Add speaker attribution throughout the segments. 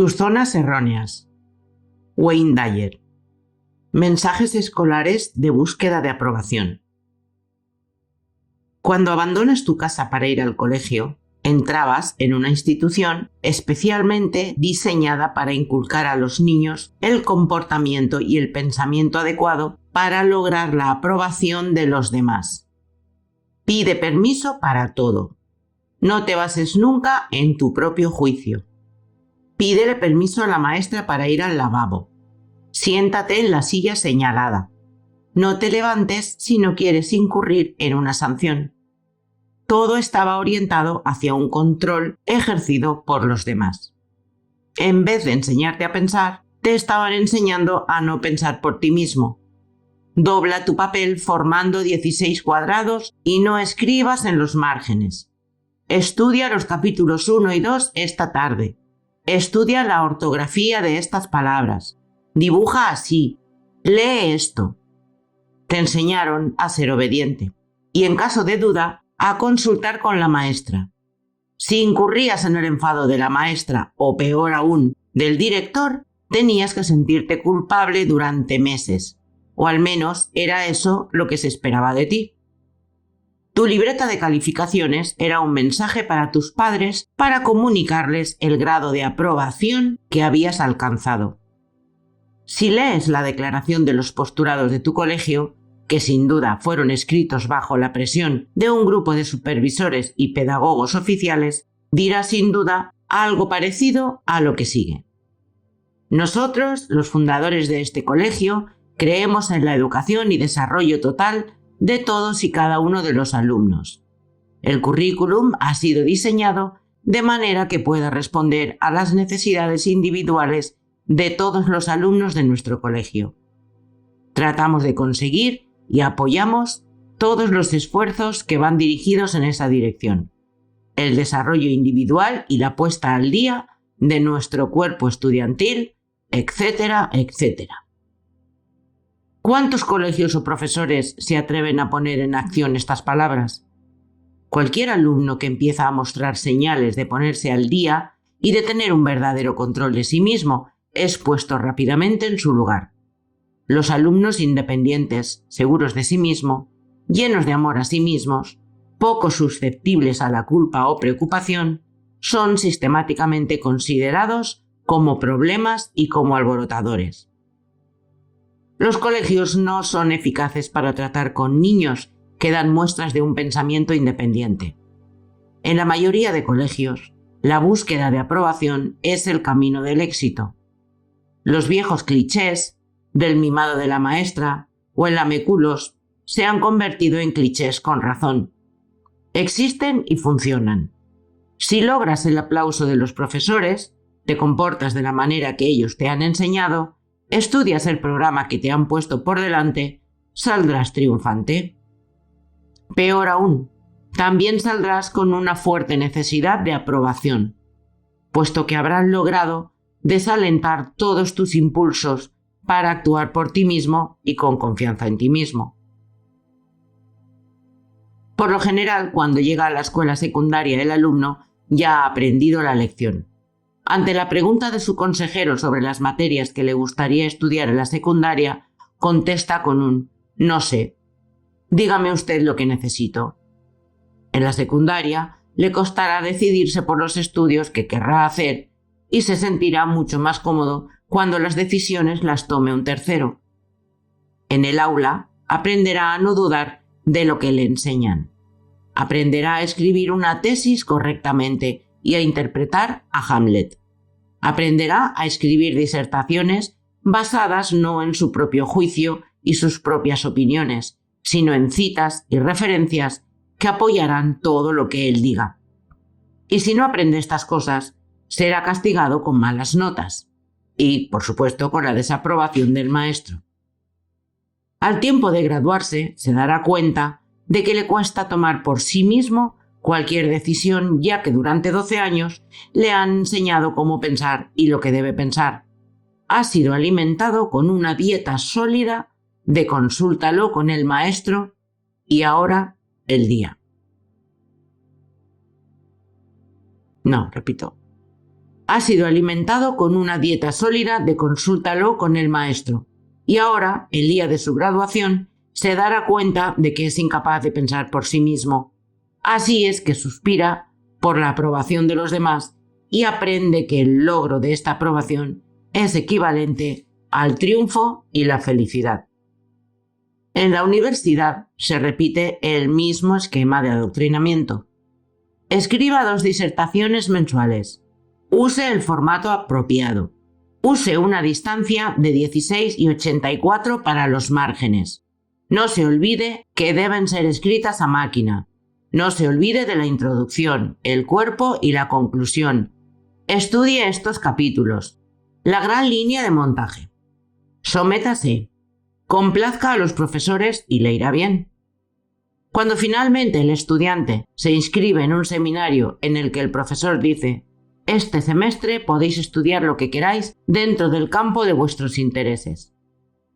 Speaker 1: Tus zonas erróneas. Wayne Dyer. Mensajes escolares de búsqueda de aprobación. Cuando abandonas tu casa para ir al colegio, entrabas en una institución especialmente diseñada para inculcar a los niños el comportamiento y el pensamiento adecuado para lograr la aprobación de los demás. Pide permiso para todo. No te bases nunca en tu propio juicio. Pídele permiso a la maestra para ir al lavabo. Siéntate en la silla señalada. No te levantes si no quieres incurrir en una sanción. Todo estaba orientado hacia un control ejercido por los demás. En vez de enseñarte a pensar, te estaban enseñando a no pensar por ti mismo. Dobla tu papel formando 16 cuadrados y no escribas en los márgenes. Estudia los capítulos 1 y 2 esta tarde. Estudia la ortografía de estas palabras. Dibuja así. Lee esto. Te enseñaron a ser obediente y, en caso de duda, a consultar con la maestra. Si incurrías en el enfado de la maestra o, peor aún, del director, tenías que sentirte culpable durante meses, o al menos era eso lo que se esperaba de ti. Tu libreta de calificaciones era un mensaje para tus padres para comunicarles el grado de aprobación que habías alcanzado. Si lees la declaración de los postulados de tu colegio, que sin duda fueron escritos bajo la presión de un grupo de supervisores y pedagogos oficiales, dirás sin duda algo parecido a lo que sigue. Nosotros, los fundadores de este colegio, creemos en la educación y desarrollo total de todos y cada uno de los alumnos. El currículum ha sido diseñado de manera que pueda responder a las necesidades individuales de todos los alumnos de nuestro colegio. Tratamos de conseguir y apoyamos todos los esfuerzos que van dirigidos en esa dirección. El desarrollo individual y la puesta al día de nuestro cuerpo estudiantil, etcétera, etcétera. ¿Cuántos colegios o profesores se atreven a poner en acción estas palabras? Cualquier alumno que empieza a mostrar señales de ponerse al día y de tener un verdadero control de sí mismo es puesto rápidamente en su lugar. Los alumnos independientes, seguros de sí mismo, llenos de amor a sí mismos, poco susceptibles a la culpa o preocupación, son sistemáticamente considerados como problemas y como alborotadores. Los colegios no son eficaces para tratar con niños que dan muestras de un pensamiento independiente. En la mayoría de colegios, la búsqueda de aprobación es el camino del éxito. Los viejos clichés del mimado de la maestra o el lameculos se han convertido en clichés con razón. Existen y funcionan. Si logras el aplauso de los profesores, te comportas de la manera que ellos te han enseñado, estudias el programa que te han puesto por delante, saldrás triunfante. Peor aún, también saldrás con una fuerte necesidad de aprobación, puesto que habrás logrado desalentar todos tus impulsos para actuar por ti mismo y con confianza en ti mismo. Por lo general, cuando llega a la escuela secundaria el alumno ya ha aprendido la lección. Ante la pregunta de su consejero sobre las materias que le gustaría estudiar en la secundaria, contesta con un «no sé, dígame usted lo que necesito». En la secundaria le costará decidirse por los estudios que querrá hacer y se sentirá mucho más cómodo cuando las decisiones las tome un tercero. En el aula aprenderá a no dudar de lo que le enseñan. Aprenderá a escribir una tesis correctamente y a interpretar a Hamlet. Aprenderá a escribir disertaciones basadas no en su propio juicio y sus propias opiniones, sino en citas y referencias que apoyarán todo lo que él diga. Y si no aprende estas cosas, será castigado con malas notas y, por supuesto, con la desaprobación del maestro. Al tiempo de graduarse, se dará cuenta de que le cuesta tomar por sí mismo cualquier decisión, ya que durante 12 años le han enseñado cómo pensar y lo que debe pensar. Ha sido alimentado con una dieta sólida de consúltalo con el maestro y ahora el día. No, repito. Ha sido alimentado con una dieta sólida de consúltalo con el maestro. Y ahora, el día de su graduación, se dará cuenta de que es incapaz de pensar por sí mismo. Así es que suspira por la aprobación de los demás y aprende que el logro de esta aprobación es equivalente al triunfo y la felicidad. En la universidad se repite el mismo esquema de adoctrinamiento. Escriba 2 disertaciones mensuales. Use el formato apropiado. Use una distancia de 16 y 84 para los márgenes. No se olvide que deben ser escritas a máquina. No se olvide de la introducción, el cuerpo y la conclusión. Estudie estos capítulos. La gran línea de montaje. Sométase. Complazca a los profesores y le irá bien. Cuando finalmente el estudiante se inscribe en un seminario en el que el profesor dice: este semestre podéis estudiar lo que queráis dentro del campo de vuestros intereses.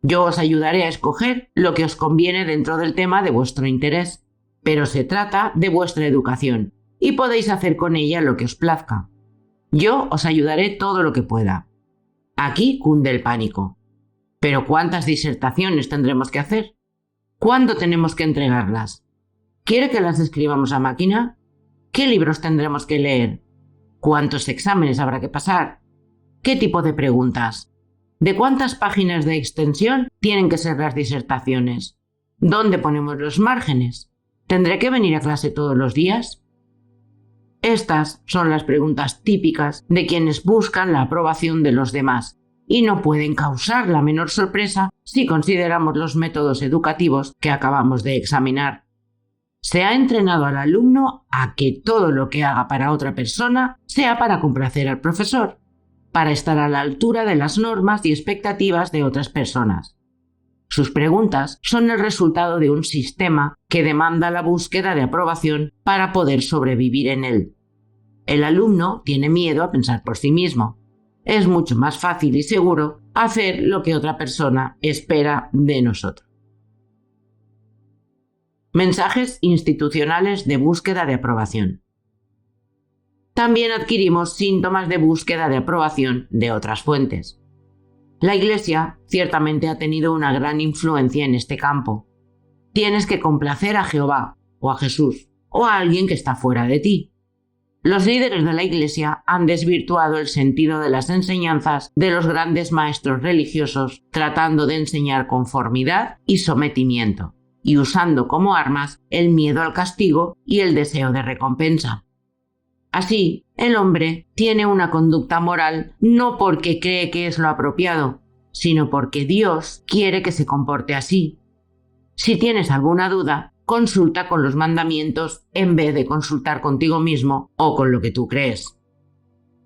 Speaker 1: Yo os ayudaré a escoger lo que os conviene dentro del tema de vuestro interés, pero se trata de vuestra educación y podéis hacer con ella lo que os plazca. Yo os ayudaré todo lo que pueda. Aquí cunde el pánico. ¿Pero cuántas disertaciones tendremos que hacer? ¿Cuándo tenemos que entregarlas? ¿Quiere que las escribamos a máquina? ¿Qué libros tendremos que leer? ¿Cuántos exámenes habrá que pasar? ¿Qué tipo de preguntas? ¿De cuántas páginas de extensión tienen que ser las disertaciones? ¿Dónde ponemos los márgenes? ¿Tendré que venir a clase todos los días? Estas son las preguntas típicas de quienes buscan la aprobación de los demás y no pueden causar la menor sorpresa si consideramos los métodos educativos que acabamos de examinar. Se ha entrenado al alumno a que todo lo que haga para otra persona sea para complacer al profesor, para estar a la altura de las normas y expectativas de otras personas. Sus preguntas son el resultado de un sistema que demanda la búsqueda de aprobación para poder sobrevivir en él. El alumno tiene miedo a pensar por sí mismo. Es mucho más fácil y seguro hacer lo que otra persona espera de nosotros. Mensajes institucionales de búsqueda de aprobación. También adquirimos síntomas de búsqueda de aprobación de otras fuentes. La Iglesia ciertamente ha tenido una gran influencia en este campo. Tienes que complacer a Jehová, o a Jesús, o a alguien que está fuera de ti. Los líderes de la Iglesia han desvirtuado el sentido de las enseñanzas de los grandes maestros religiosos, tratando de enseñar conformidad y sometimiento, y usando como armas el miedo al castigo y el deseo de recompensa. Así, el hombre tiene una conducta moral no porque cree que es lo apropiado, sino porque Dios quiere que se comporte así. Si tienes alguna duda, consulta con los mandamientos en vez de consultar contigo mismo o con lo que tú crees.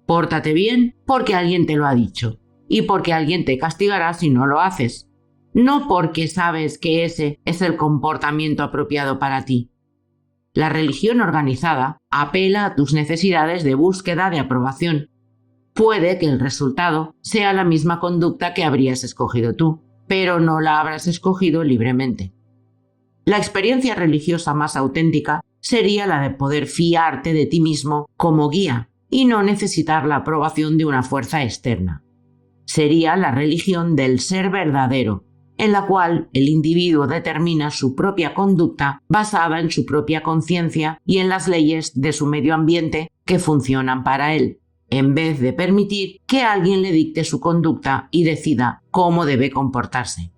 Speaker 1: Pórtate bien porque alguien te lo ha dicho y porque alguien te castigará si no lo haces, no porque sabes que ese es el comportamiento apropiado para ti. La religión organizada apela a tus necesidades de búsqueda de aprobación. Puede que el resultado sea la misma conducta que habrías escogido tú, pero no la habrás escogido libremente. La experiencia religiosa más auténtica sería la de poder fiarte de ti mismo como guía y no necesitar la aprobación de una fuerza externa. Sería la religión del ser verdadero, en la cual el individuo determina su propia conducta basada en su propia conciencia y en las leyes de su medio ambiente que funcionan para él, en vez de permitir que alguien le dicte su conducta y decida cómo debe comportarse.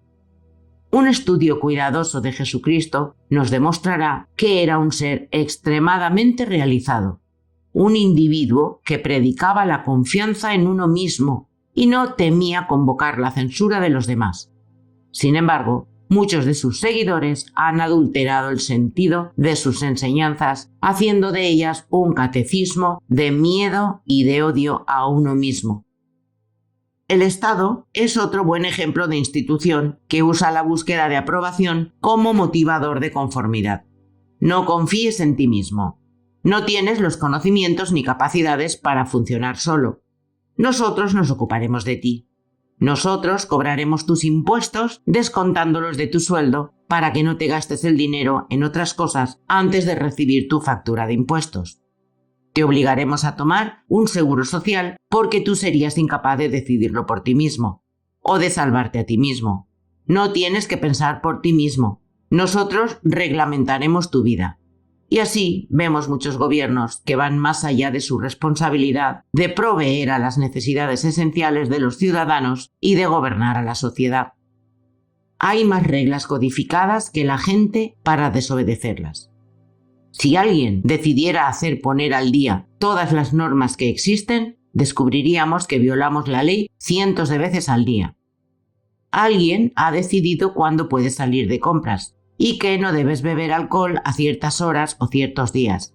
Speaker 1: Un estudio cuidadoso de Jesucristo nos demostrará que era un ser extremadamente realizado, un individuo que predicaba la confianza en uno mismo y no temía convocar la censura de los demás. Sin embargo, muchos de sus seguidores han adulterado el sentido de sus enseñanzas, haciendo de ellas un catecismo de miedo y de odio a uno mismo. El Estado es otro buen ejemplo de institución que usa la búsqueda de aprobación como motivador de conformidad. No confíes en ti mismo. No tienes los conocimientos ni capacidades para funcionar solo. Nosotros nos ocuparemos de ti. Nosotros cobraremos tus impuestos descontándolos de tu sueldo para que no te gastes el dinero en otras cosas antes de recibir tu factura de impuestos. Te obligaremos a tomar un seguro social porque tú serías incapaz de decidirlo por ti mismo o de salvarte a ti mismo. No tienes que pensar por ti mismo. Nosotros reglamentaremos tu vida. Y así vemos muchos gobiernos que van más allá de su responsabilidad de proveer a las necesidades esenciales de los ciudadanos y de gobernar a la sociedad. Hay más reglas codificadas que la gente para desobedecerlas. Si alguien decidiera hacer poner al día todas las normas que existen, descubriríamos que violamos la ley cientos de veces al día. Alguien ha decidido cuándo puedes salir de compras y que no debes beber alcohol a ciertas horas o ciertos días.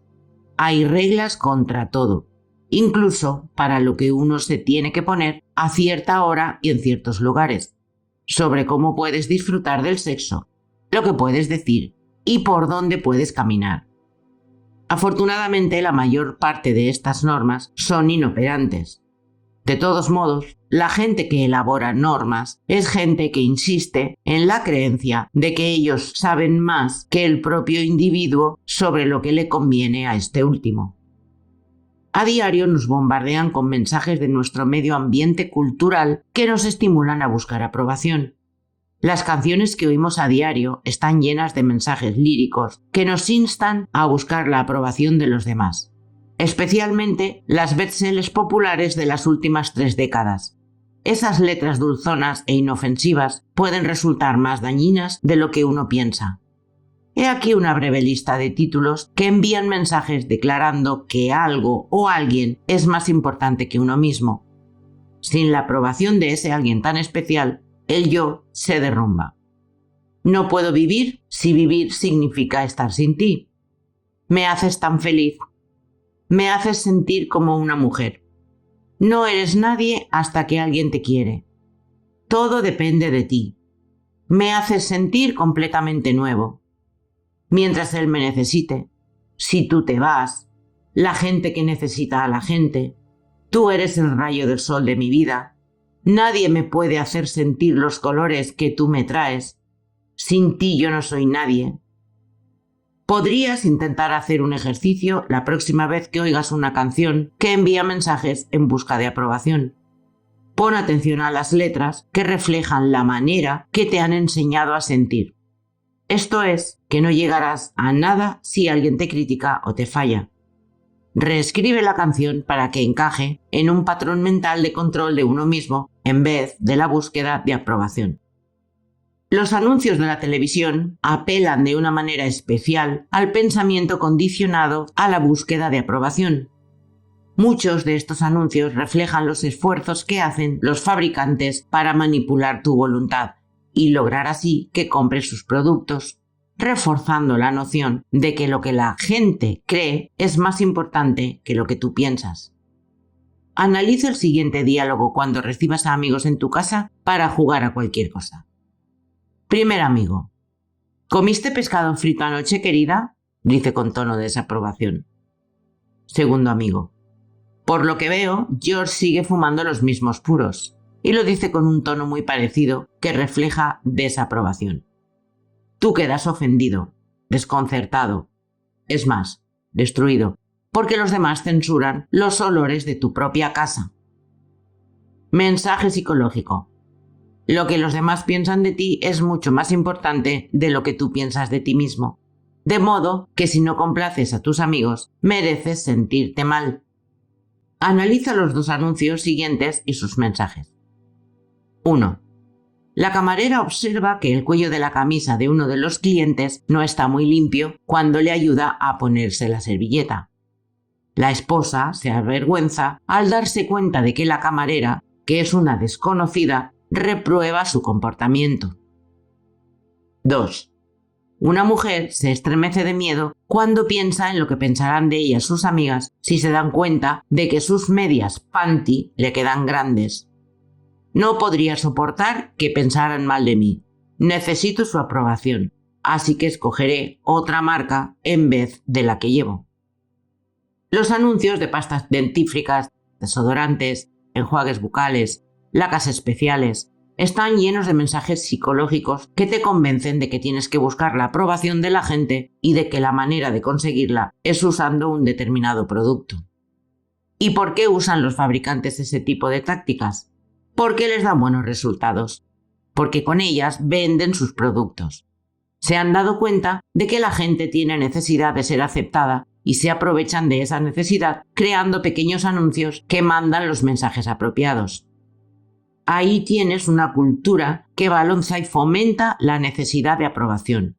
Speaker 1: Hay reglas contra todo, incluso para lo que uno se tiene que poner a cierta hora y en ciertos lugares, sobre cómo puedes disfrutar del sexo, lo que puedes decir y por dónde puedes caminar. Afortunadamente, la mayor parte de estas normas son inoperantes. De todos modos, la gente que elabora normas es gente que insiste en la creencia de que ellos saben más que el propio individuo sobre lo que le conviene a este último. A diario nos bombardean con mensajes de nuestro medio ambiente cultural que nos estimulan a buscar aprobación. Las canciones que oímos a diario están llenas de mensajes líricos que nos instan a buscar la aprobación de los demás. Especialmente las bestsellers populares de las últimas 3 décadas. Esas letras dulzonas e inofensivas pueden resultar más dañinas de lo que uno piensa. He aquí una breve lista de títulos que envían mensajes declarando que algo o alguien es más importante que uno mismo. Sin la aprobación de ese alguien tan especial, el yo se derrumba. No puedo vivir si vivir significa estar sin ti. Me haces tan feliz. Me haces sentir como una mujer. No eres nadie hasta que alguien te quiere. Todo depende de ti. Me haces sentir completamente nuevo. Mientras él me necesite, si tú te vas, la gente que necesita a la gente, tú eres el rayo del sol de mi vida. Nadie me puede hacer sentir los colores que tú me traes. Sin ti yo no soy nadie. Podrías intentar hacer un ejercicio la próxima vez que oigas una canción que envía mensajes en busca de aprobación. Pon atención a las letras que reflejan la manera que te han enseñado a sentir. Esto es, que no llegarás a nada si alguien te critica o te falla. Reescribe la canción para que encaje en un patrón mental de control de uno mismo en vez de la búsqueda de aprobación. Los anuncios de la televisión apelan de una manera especial al pensamiento condicionado a la búsqueda de aprobación. Muchos de estos anuncios reflejan los esfuerzos que hacen los fabricantes para manipular tu voluntad y lograr así que compres sus productos, reforzando la noción de que lo que la gente cree es más importante que lo que tú piensas. Analiza el siguiente diálogo cuando recibas a amigos en tu casa para jugar a cualquier cosa. Primer amigo. ¿Comiste pescado frito anoche, querida? Dice con tono de desaprobación. Segundo amigo. Por lo que veo, George sigue fumando los mismos puros. Y lo dice con un tono muy parecido que refleja desaprobación. Tú quedas ofendido, desconcertado, es más, destruido, porque los demás censuran los olores de tu propia casa. Mensaje psicológico. Lo que los demás piensan de ti es mucho más importante de lo que tú piensas de ti mismo. De modo que si no complaces a tus amigos, mereces sentirte mal. Analiza los 2 anuncios siguientes y sus mensajes. 1. La camarera observa que el cuello de la camisa de uno de los clientes no está muy limpio cuando le ayuda a ponerse la servilleta. La esposa se avergüenza al darse cuenta de que la camarera, que es una desconocida, reprueba su comportamiento. 2. Una mujer se estremece de miedo cuando piensa en lo que pensarán de ella sus amigas si se dan cuenta de que sus medias panty le quedan grandes. No podría soportar que pensaran mal de mí. Necesito su aprobación, así que escogeré otra marca en vez de la que llevo. Los anuncios de pastas dentífricas, desodorantes, enjuagues bucales, lacas especiales, están llenos de mensajes psicológicos que te convencen de que tienes que buscar la aprobación de la gente y de que la manera de conseguirla es usando un determinado producto. ¿Y por qué usan los fabricantes ese tipo de tácticas? Porque les dan buenos resultados, porque con ellas venden sus productos. Se han dado cuenta de que la gente tiene necesidad de ser aceptada y se aprovechan de esa necesidad creando pequeños anuncios que mandan los mensajes apropiados. Ahí tienes una cultura que balanza y fomenta la necesidad de aprobación.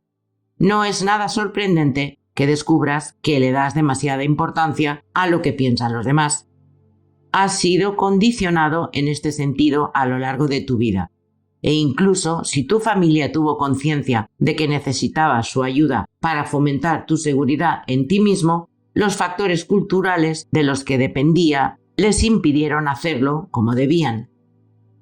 Speaker 1: No es nada sorprendente que descubras que le das demasiada importancia a lo que piensan los demás. Has sido condicionado en este sentido a lo largo de tu vida. E incluso si tu familia tuvo conciencia de que necesitabas su ayuda para fomentar tu seguridad en ti mismo, los factores culturales de los que dependía les impidieron hacerlo como debían.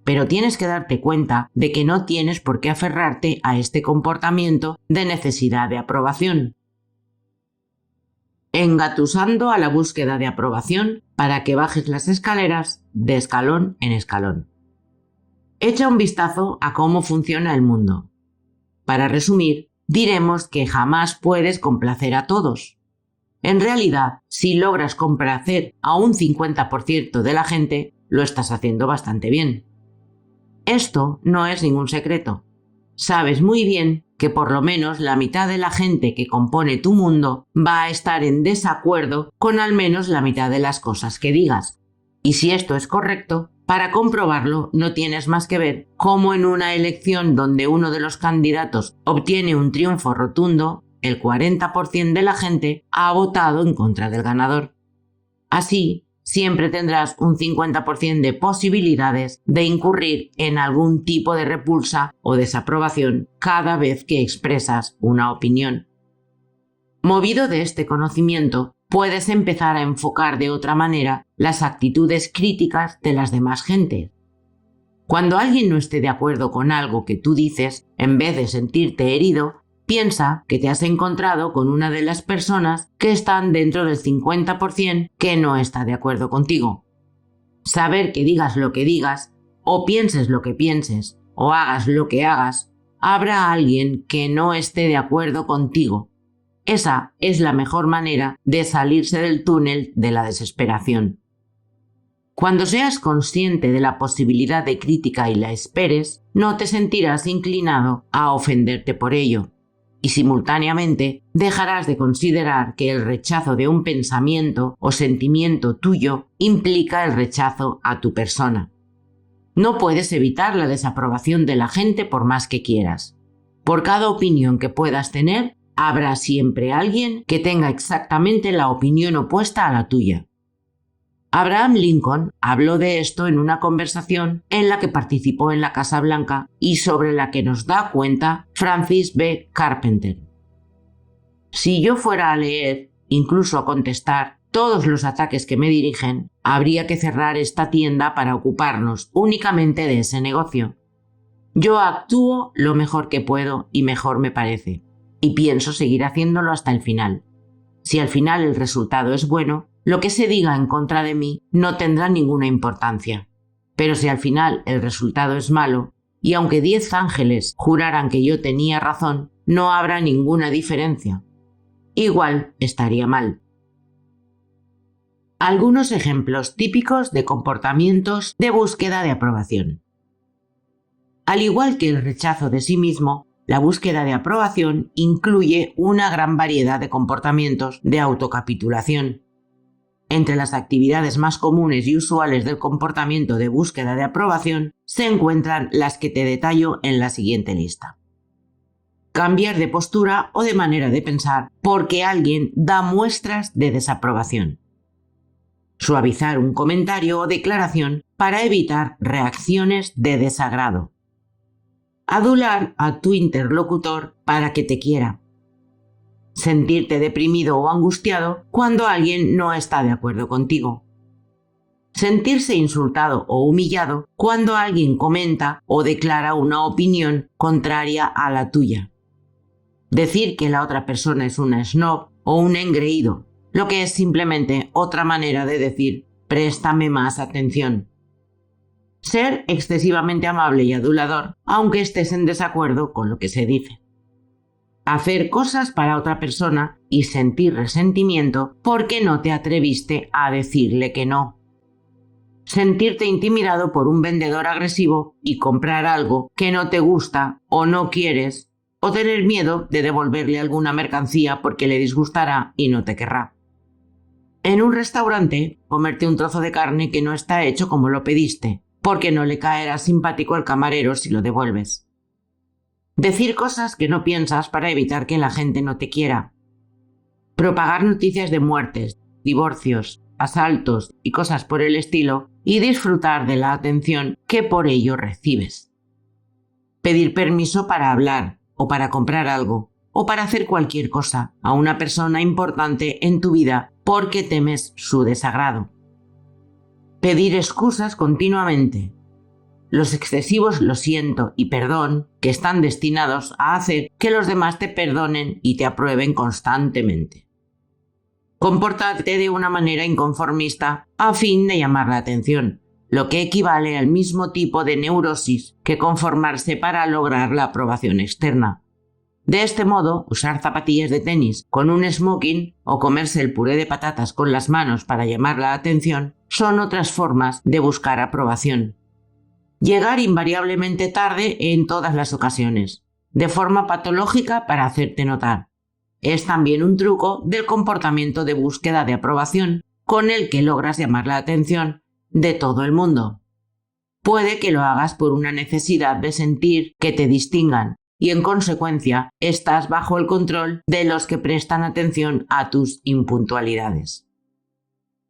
Speaker 1: Pero tienes que darte cuenta de que no tienes por qué aferrarte a este comportamiento de necesidad de aprobación. Engatusando a la búsqueda de aprobación para que bajes las escaleras de escalón en escalón. Echa un vistazo a cómo funciona el mundo. Para resumir, diremos que jamás puedes complacer a todos. En realidad, si logras complacer a un 50% de la gente, lo estás haciendo bastante bien. Esto no es ningún secreto. Sabes muy bien que por lo menos la mitad de la gente que compone tu mundo va a estar en desacuerdo con al menos la mitad de las cosas que digas. Y si esto es correcto, para comprobarlo no tienes más que ver cómo en una elección donde uno de los candidatos obtiene un triunfo rotundo, el 40% de la gente ha votado en contra del ganador. Así, siempre tendrás un 50% de posibilidades de incurrir en algún tipo de repulsa o desaprobación cada vez que expresas una opinión. Movido de este conocimiento, puedes empezar a enfocar de otra manera las actitudes críticas de las demás gentes. Cuando alguien no esté de acuerdo con algo que tú dices, en vez de sentirte herido, piensa que te has encontrado con una de las personas que están dentro del 50% que no está de acuerdo contigo. Saber que digas lo que digas, o pienses lo que pienses, o hagas lo que hagas, habrá alguien que no esté de acuerdo contigo. Esa es la mejor manera de salirse del túnel de la desesperación. Cuando seas consciente de la posibilidad de crítica y la esperes, no te sentirás inclinado a ofenderte por ello. Y simultáneamente dejarás de considerar que el rechazo de un pensamiento o sentimiento tuyo implica el rechazo a tu persona. No puedes evitar la desaprobación de la gente por más que quieras. Por cada opinión que puedas tener, habrá siempre alguien que tenga exactamente la opinión opuesta a la tuya. Abraham Lincoln habló de esto en una conversación en la que participó en la Casa Blanca y sobre la que nos da cuenta Francis B. Carpenter. Si yo fuera a leer, incluso a contestar, todos los ataques que me dirigen, habría que cerrar esta tienda para ocuparnos únicamente de ese negocio. Yo actúo lo mejor que puedo y mejor me parece, y pienso seguir haciéndolo hasta el final. Si al final el resultado es bueno, lo que se diga en contra de mí no tendrá ninguna importancia. Pero si al final el resultado es malo, y aunque 10 ángeles juraran que yo tenía razón, no habrá ninguna diferencia. Igual estaría mal. Algunos ejemplos típicos de comportamientos de búsqueda de aprobación. Al igual que el rechazo de sí mismo, la búsqueda de aprobación incluye una gran variedad de comportamientos de autocapitulación. Entre las actividades más comunes y usuales del comportamiento de búsqueda de aprobación se encuentran las que te detallo en la siguiente lista. Cambiar de postura o de manera de pensar porque alguien da muestras de desaprobación. Suavizar un comentario o declaración para evitar reacciones de desagrado. Adular a tu interlocutor para que te quiera. Sentirte deprimido o angustiado cuando alguien no está de acuerdo contigo. Sentirse insultado o humillado cuando alguien comenta o declara una opinión contraria a la tuya. Decir que la otra persona es una snob o un engreído, lo que es simplemente otra manera de decir préstame más atención. Ser excesivamente amable y adulador, aunque estés en desacuerdo con lo que se dice. hacer cosas para otra persona y sentir resentimiento porque no te atreviste a decirle que no. Sentirte intimidado por un vendedor agresivo y comprar algo que no te gusta o no quieres, o tener miedo de devolverle alguna mercancía porque le disgustará y no te querrá. En un restaurante, comerte un trozo de carne que no está hecho como lo pediste, porque no le caerá simpático al camarero si lo devuelves. Decir cosas que no piensas para evitar que la gente no te quiera. Propagar noticias de muertes, divorcios, asaltos y cosas por el estilo y disfrutar de la atención que por ello recibes. Pedir permiso para hablar o para comprar algo o para hacer cualquier cosa a una persona importante en tu vida porque temes su desagrado. Pedir excusas continuamente. Los excesivos lo siento y perdón que están destinados a hacer que los demás te perdonen y te aprueben constantemente. Comportarte de una manera inconformista a fin de llamar la atención, lo que equivale al mismo tipo de neurosis que conformarse para lograr la aprobación externa. De este modo, usar zapatillas de tenis con un smoking o comerse el puré de patatas con las manos para llamar la atención son otras formas de buscar aprobación. Llegar invariablemente tarde en todas las ocasiones, de forma patológica para hacerte notar. Es también un truco del comportamiento de búsqueda de aprobación con el que logras llamar la atención de todo el mundo. Puede que lo hagas por una necesidad de sentir que te distingan y en consecuencia estás bajo el control de los que prestan atención a tus impuntualidades.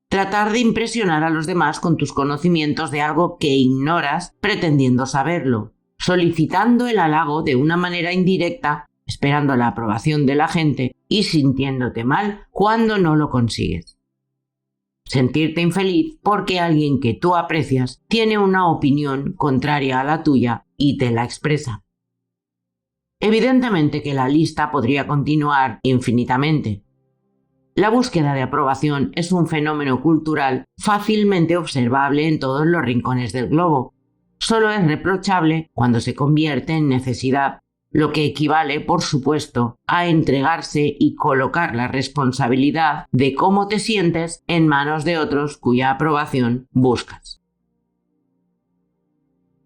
Speaker 1: Tratar de impresionar a los demás con tus conocimientos de algo que ignoras pretendiendo saberlo, solicitando el halago de una manera indirecta, esperando la aprobación de la gente y sintiéndote mal cuando no lo consigues. Sentirte infeliz porque alguien que tú aprecias tiene una opinión contraria a la tuya y te la expresa. Evidentemente que la lista podría continuar infinitamente. La búsqueda de aprobación es un fenómeno cultural fácilmente observable en todos los rincones del globo. Solo es reprochable cuando se convierte en necesidad, lo que equivale, por supuesto, a entregarse y colocar la responsabilidad de cómo te sientes en manos de otros cuya aprobación buscas.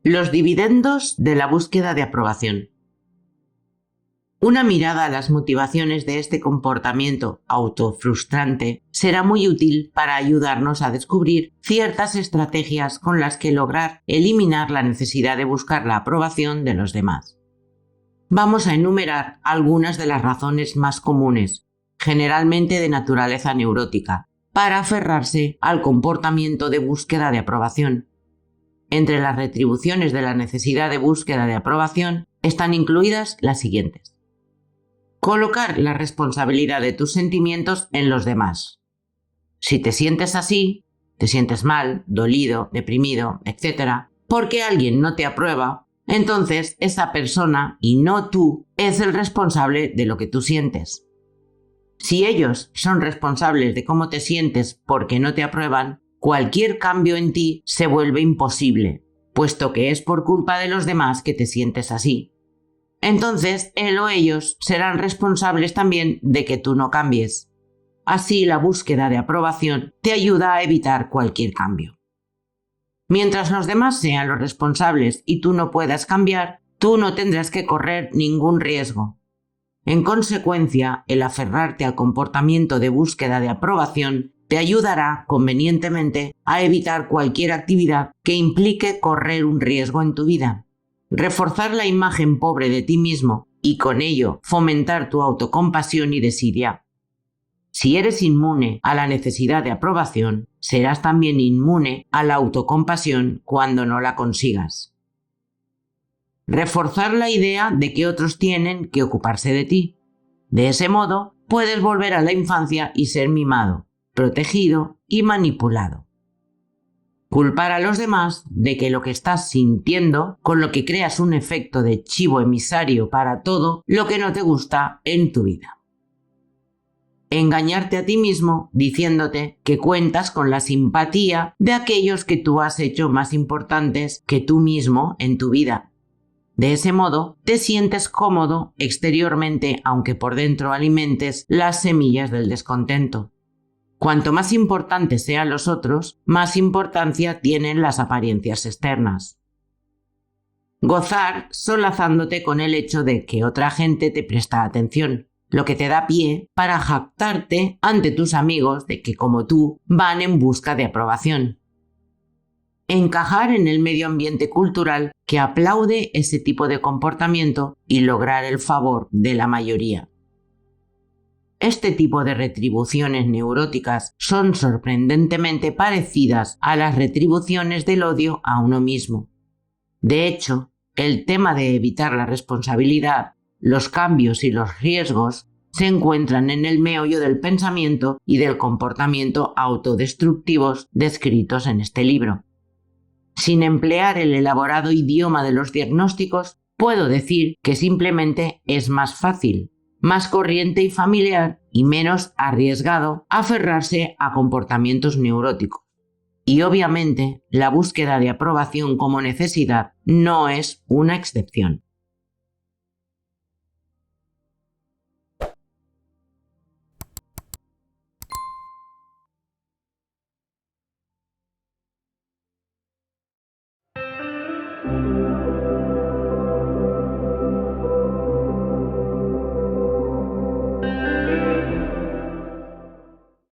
Speaker 1: Los dividendos de la búsqueda de aprobación. Una mirada a las motivaciones de este comportamiento autofrustrante será muy útil para ayudarnos a descubrir ciertas estrategias con las que lograr eliminar la necesidad de buscar la aprobación de los demás. Vamos a enumerar algunas de las razones más comunes, generalmente de naturaleza neurótica, para aferrarse al comportamiento de búsqueda de aprobación. Entre las retribuciones de la necesidad de búsqueda de aprobación están incluidas las siguientes. Colocar la responsabilidad de tus sentimientos en los demás. Si te sientes así, te sientes mal, dolido, deprimido, etc., porque alguien no te aprueba, entonces esa persona, y no tú, es el responsable de lo que tú sientes. Si ellos son responsables de cómo te sientes porque no te aprueban, cualquier cambio en ti se vuelve imposible, puesto que es por culpa de los demás que te sientes así. Entonces, él o ellos serán responsables también de que tú no cambies. Así, la búsqueda de aprobación te ayuda a evitar cualquier cambio. Mientras los demás sean los responsables y tú no puedas cambiar, tú no tendrás que correr ningún riesgo. En consecuencia, el aferrarte al comportamiento de búsqueda de aprobación te ayudará convenientemente a evitar cualquier actividad que implique correr un riesgo en tu vida. Reforzar la imagen pobre de ti mismo y con ello fomentar tu autocompasión y desidia. Si eres inmune a la necesidad de aprobación, serás también inmune a la autocompasión cuando no la consigas. Reforzar la idea de que otros tienen que ocuparse de ti. De ese modo, puedes volver a la infancia y ser mimado, protegido y manipulado. Culpar a los demás de que lo que estás sintiendo, con lo que creas un efecto de chivo emisario para todo lo que no te gusta en tu vida. Engañarte a ti mismo diciéndote que cuentas con la simpatía de aquellos que tú has hecho más importantes que tú mismo en tu vida. De ese modo, te sientes cómodo exteriormente, aunque por dentro alimentes las semillas del descontento. Cuanto más importantes sean los otros, más importancia tienen las apariencias externas. Gozar solazándote con el hecho de que otra gente te presta atención, lo que te da pie para jactarte ante tus amigos de que, como tú, van en busca de aprobación. Encajar en el medio ambiente cultural que aplaude ese tipo de comportamiento y lograr el favor de la mayoría. Este tipo de retribuciones neuróticas son sorprendentemente parecidas a las retribuciones del odio a uno mismo. De hecho, el tema de evitar la responsabilidad, los cambios y los riesgos se encuentran en el meollo del pensamiento y del comportamiento autodestructivos descritos en este libro. Sin emplear el elaborado idioma de los diagnósticos, puedo decir que simplemente es más fácil, más corriente y familiar y menos arriesgado aferrarse a comportamientos neuróticos. Y obviamente, la búsqueda de aprobación como necesidad no es una excepción.